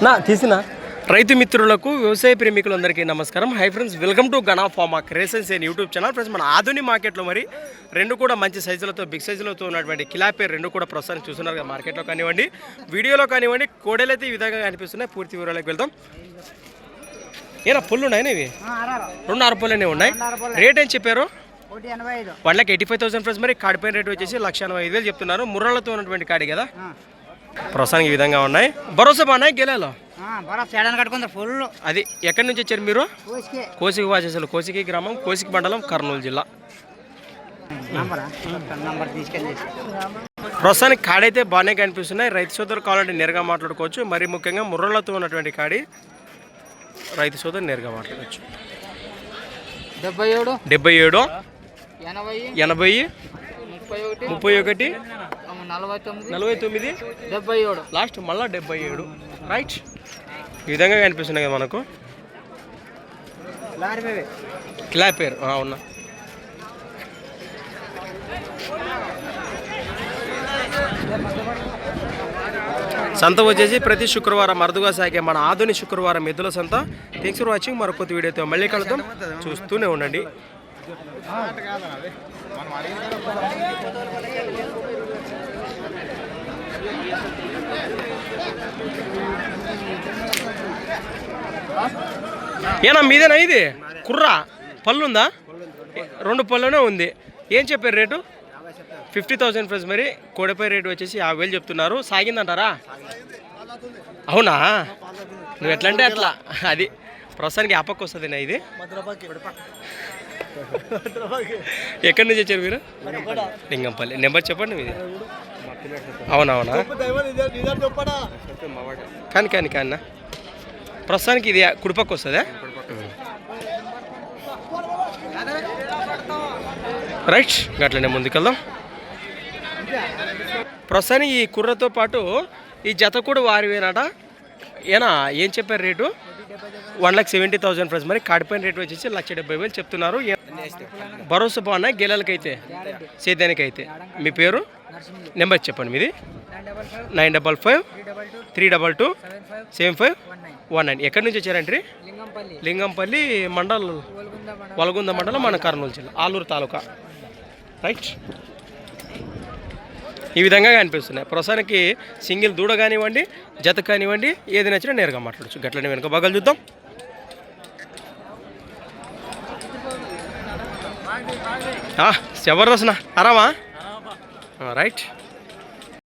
నా తీసినా రైతు మిత్రులకు వ్యవసాయ ప్రేమికులందరికీ నమస్కారం. Hi friends, welcome to Gana pharma creations and YouTube channel. Friends, మన ఆధునిక మార్కెట్లో మరి రెండు కూడా మంచి సైజులతో బిగ్ సైజులతో ఉన్నటువంటి కిలాపేర్ రెండు కూడా ప్రస్తుతానికి చూస్తున్నారు కదా. మార్కెట్లో కానివ్వండి, వీడియోలో కానివ్వండి, కోడలు అయితే ఈ విధంగా కనిపిస్తున్నాయి. పూర్తి వివరాలకు వెళ్తాం. ఏనా పుల్లు ఉన్నాయని ఇవి 2.5 పుల్లనే ఉన్నాయి. రేట్ ఏం చెప్పారు? 1,85,000 ఫ్రెండ్స్. మరి కాడిపైన రేట్ వచ్చేసి 1,85,000 చెప్తున్నారు. ముర్రాలతో ఉన్నటువంటి కాడి కదా. ప్రస్తుతానికి ఈ విధంగా ఉన్నాయి. భరోసా బాగున్నాయి గెలాలో ఫుల్. అది ఎక్కడి నుంచి వచ్చారు మీరు? కోసికి వాచేసారు. కోసికి గ్రామం, కోసికి మండలం, కర్నూలు జిల్లా. ప్రస్తుతానికి కాడైతే బాగానే కనిపిస్తున్నాయి. రైతు సోదరు కావాలంటే నేరుగా మాట్లాడుకోవచ్చు. మరి ముఖ్యంగా ముర్రలతో ఉన్నటువంటి కాడి రైతు సోదరు నేరుగా మాట్లాడవచ్చు. 77 80 81 31 49 77 లాస్ట్ మళ్ళా 77. రైట్, ఈ విధంగా కనిపిస్తున్నాయి కదా మనకు. క్లాపేర్ అవునా. సంత వచ్చేసి ప్రతి శుక్రవారం అరుదుగా సాగే మన ఆధునిక శుక్రవారం ఎద్దుల సంత. Thanks for watching. మరొక కొత్త వీడియోతో మళ్ళీ కలుద్దాం. చూస్తూనే ఉండండి. ఏనా మీదేనా ఇది? కుర్రా పళ్ళు ఉందా? 2 పళ్ళునే ఉంది. ఏం చెప్పారు రేటు? 50,000 ఫ్రెండ్స్. మరి కోడిపై రేటు వచ్చేసి 50,000 చెప్తున్నారు. సాగిందంటారా? అవునా, నువ్వు ఎట్లా అంటే అట్లా. అది ప్రస్తుతానికి ఆపక్క వస్తుంది నా ఇది. ఎక్కడి నుంచి వచ్చారు మీరు? లింగంపల్లి. నెంబర్ చెప్పండి మీది. అవునవునా, కానీ ప్రస్తుతానికి ఇది కుడిపక్క వస్తుందా? రైట్, అట్లనే ముందుకెళ్దాం. ప్రస్తుతానికి ఈ కుర్రతో పాటు ఈ జత కూడా వారివేనట. ఏనా ఏం చెప్పారు రేటు? 1,70,000 ఫ్రెండ్స్. మరి కాడిపోయిన రేటు వచ్చేసి 1,70,000 చెప్తున్నారు. భరోసా బాగున్నాయి గెలలకైతే, సేద్యానికైతే. మీ పేరు, నెంబర్ చెప్పండి మీది. 955 322 7519. ఎక్కడి నుంచి వచ్చారంటే? లింగంపల్లి మండలం, వలగుంద మండలం, మన కర్నూలు జిల్లా, ఆలూరు తాలూకా. రైట్, ఈ విధంగా కనిపిస్తున్నాయి. ప్రస్తుతానికి సింగిల్ దూడ కానివ్వండి, జత కానివ్వండి, ఏది నచ్చినా నేరుగా మాట్లాడచ్చు. గట్లనే వెనుక బాగా చూద్దాం. జబర్దస్త్ నా ఆరామా. రైట్.